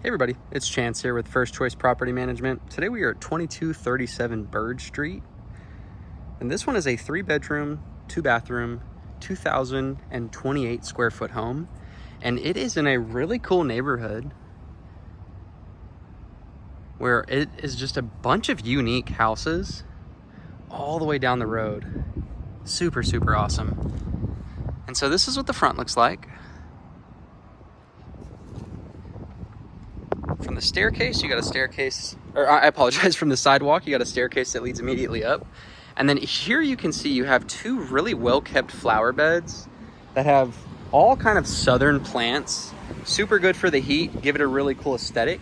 Hey everybody, it's Chance here with First Choice Property Management. Today we are at 2237 Bird Street. And this one is a 3-bedroom, 2-bathroom, 2,028 square foot home. And it is in a really cool neighborhood where it is just a bunch of unique houses all the way down the road. Super, super awesome. And so this is what the front looks like. From the staircase, you got a staircase, or I apologize, from the sidewalk, you got a staircase that leads immediately up. And then here you can see you have two really well-kept flower beds that have all kind of southern plants. Super good for the heat, give it a really cool aesthetic.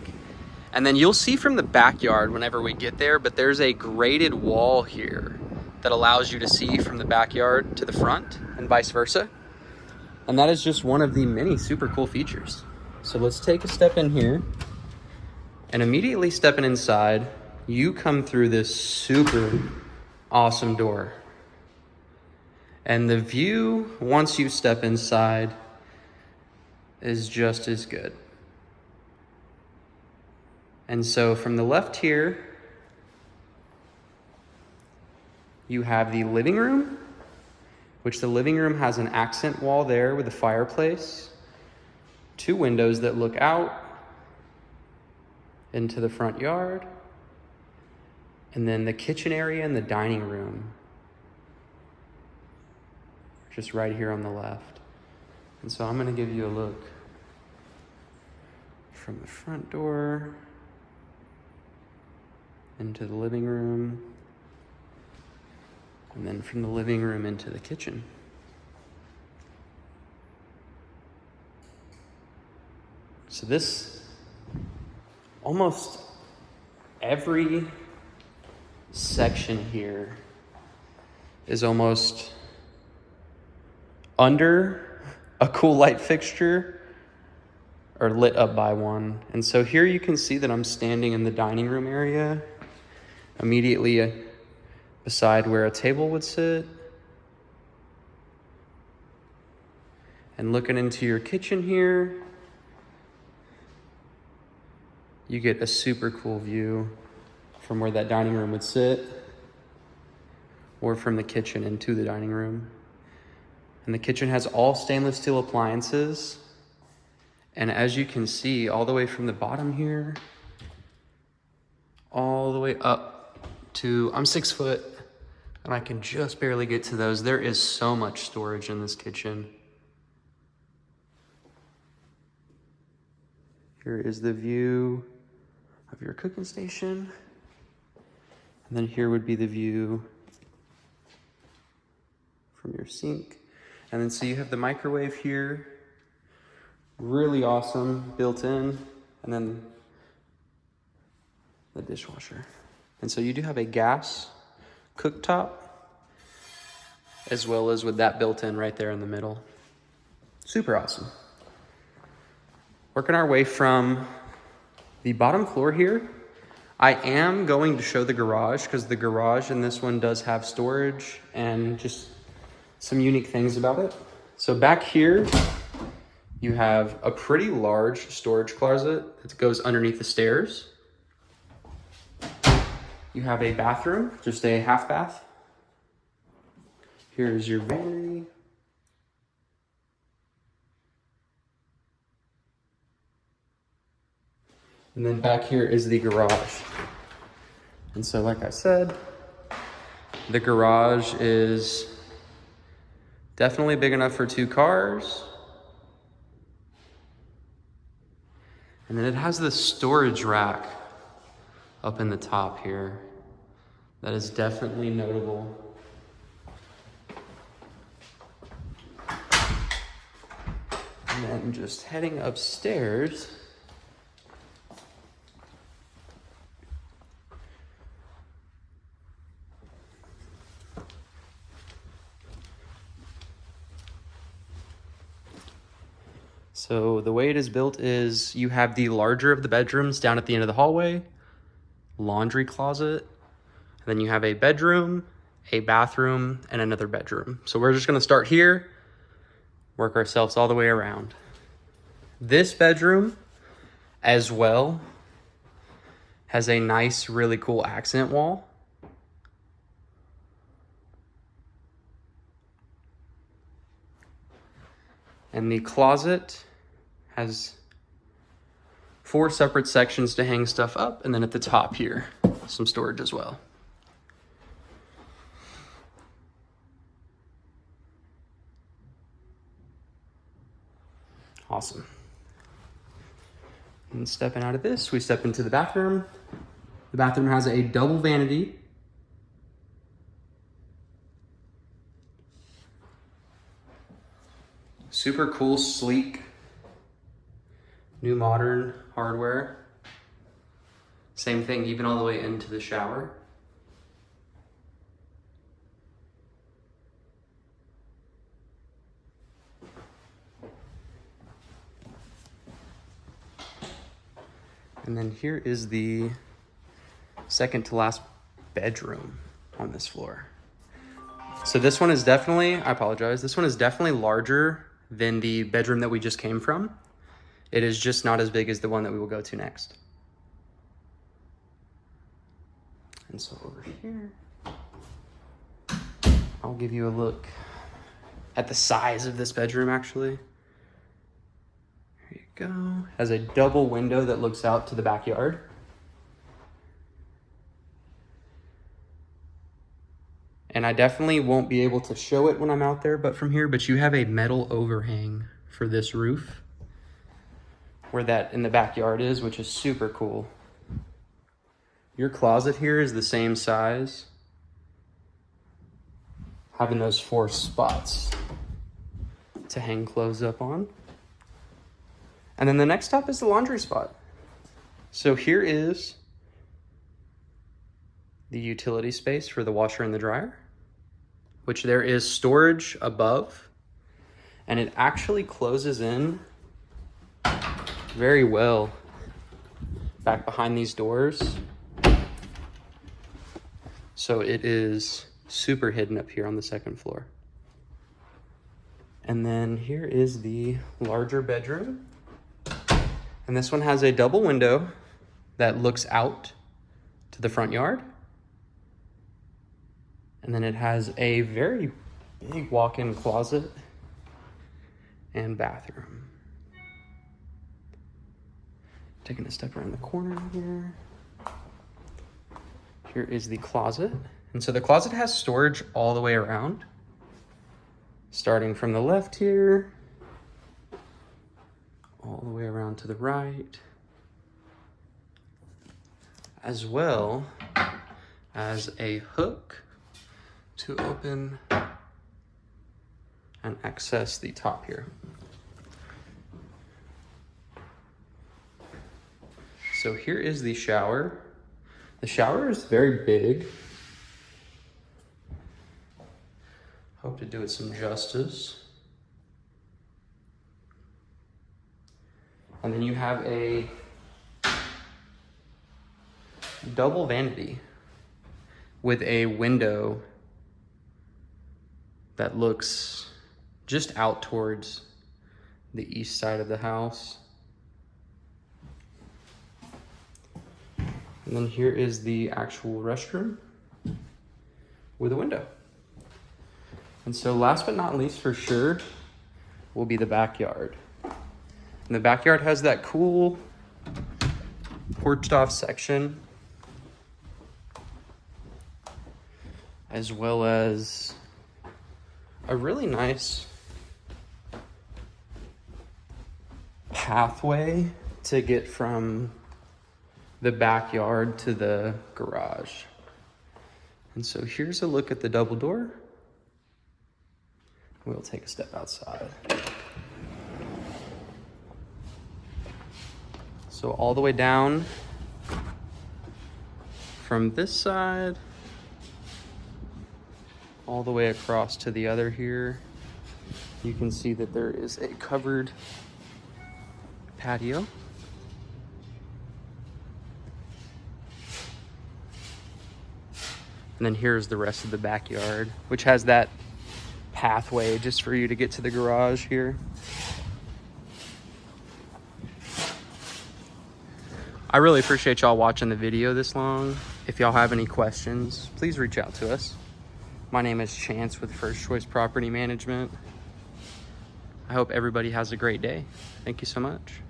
And then you'll see from the backyard whenever we get there, but there's a graded wall here that allows you to see from the backyard to the front and vice versa. And that is just one of the many super cool features. So let's take a step in here. And immediately stepping inside, you come through this super awesome door. And the view, once you step inside, is just as good. And so from the left here, you have the living room, which the living room has an accent wall there with a fireplace, 2 windows that look out into the front yard, and then the kitchen area and the dining room just right here on the left. And so I'm going to give you a look from the front door into the living room, and then from the living room into the kitchen. So this, almost every section here is almost under a cool light fixture or lit up by one. And so here you can see that I'm standing in the dining room area, immediately beside where a table would sit. And looking into your kitchen here, you get a super cool view from where that dining room would sit, or from the kitchen into the dining room. And the kitchen has all stainless steel appliances. And as you can see, all the way from the bottom here, all the way up to, I'm 6 foot, and I can just barely get to those. There is so much storage in this kitchen. Here is the view of your cooking station. And then here would be the view from your sink. And then so you have the microwave here, really awesome, built in, and then the dishwasher. And so you do have a gas cooktop, as well as with that built in right there in the middle. Super awesome. Working our way from the bottom floor here, I am going to show the garage because the garage in this one does have storage and just some unique things about it. So back here, you have a pretty large storage closet that goes underneath the stairs. You have a bathroom, just a half bath. Here's your vanity. And then back here is the garage. And so like I said, the garage is definitely big enough for 2 cars. And then it has this storage rack up in the top here. That is definitely notable. And then just heading upstairs, so the way it is built is you have the larger of the bedrooms down at the end of the hallway, laundry closet, and then you have a bedroom, a bathroom, and another bedroom. So we're just gonna start here, work ourselves all the way around. This bedroom as well has a nice, really cool accent wall. And the closet has 4 separate sections to hang stuff up, and then at the top here, some storage as well. Awesome. And stepping out of this, we step into the bathroom. The bathroom has a double vanity. Super cool, sleek, new modern hardware. Same thing, even all the way into the shower. And then here is the second to last bedroom on this floor. So this one is definitely, I apologize, this one is definitely larger than the bedroom that we just came from. It is just not as big as the one that we will go to next. And so over here, I'll give you a look at the size of this bedroom actually. There you go. Has a double window that looks out to the backyard. And I definitely won't be able to show it when I'm out there, but from here, but you have a metal overhang for this roof where that in the backyard is, which is super cool. Your closet here is the same size, having those 4 spots to hang clothes up on. And then the next stop is the laundry spot. So here is the utility space for the washer and the dryer, which there is storage above, and it actually closes in very well back behind these doors. So it is super hidden up here on the second floor. And then here is the larger bedroom. And this one has a double window that looks out to the front yard. And then it has a very big walk-in closet and bathroom. Taking a step around the corner here. Here is the closet. And so the closet has storage all the way around. Starting from the left here, all the way around to the right, as well as a hook to open and access the top here. So here is the shower. The shower is very big. Hope to do it some justice. And then you have a double vanity with a window that looks just out towards the east side of the house. And then here is the actual restroom with a window. And so last but not least for sure will be the backyard. And the backyard has that cool porched off section, as well as a really nice pathway to get from the backyard to the garage. And so here's a look at the double door. We'll take a step outside. So all the way down from this side, all the way across to the other here, you can see that there is a covered patio. And then here's the rest of the backyard, which has that pathway just for you to get to the garage here. I really appreciate y'all watching the video this long. If y'all have any questions, please reach out to us. My name is Chance with First Choice Property Management. I hope everybody has a great day. Thank you so much.